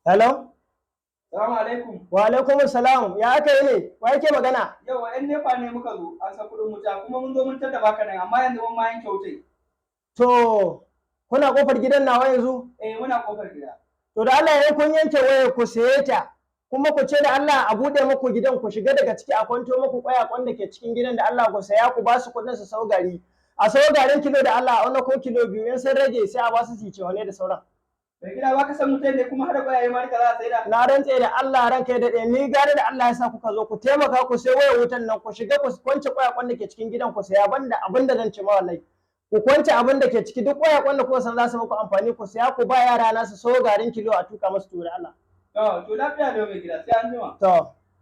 Hello? Salamu alaikum. Wa alaikum salam. Ya aka yi ne? Wa yake magana? Yau ‘yan nefa ne muka zo an sa kuɗin wuta kuma mun zo mun tada baka nan amma yanzu mun ma yanke wutai. To, kuna kofar gidan nawa yanzu? Muna kofar gida. To da Allah ya kun yanke waya ku saye ta. Kuma ku ce da Allah a buɗe muku gidan ku shiga daga ciki a kwanto muku kwayakwan da ke cikin gidan da Allah ku saya ku ba su kuɗin su sau gari. A sau garin kilo da Allah a wani ko kilo biyu in sun rage sai a ba su ce wane da sauran. Mai gida ba ka san mutai ne kuma har kwayaye ma za a saida. Na rantse da Allah ranka da ɗaya ni gane da Allah ya sa kuka zo ku taimaka ku sai waya wutan nan ku shiga ku kwance kwayakwan da ke cikin gidan ku saya banda abin da zan ci ma wallahi. Ku kwance abin da ke ciki duk kwayakwan da kuka san za su muku amfani ku saya ku ba yara na su so garin kilo a tuka musu tura Allah. To lafiya da mai gida sai an jima. To.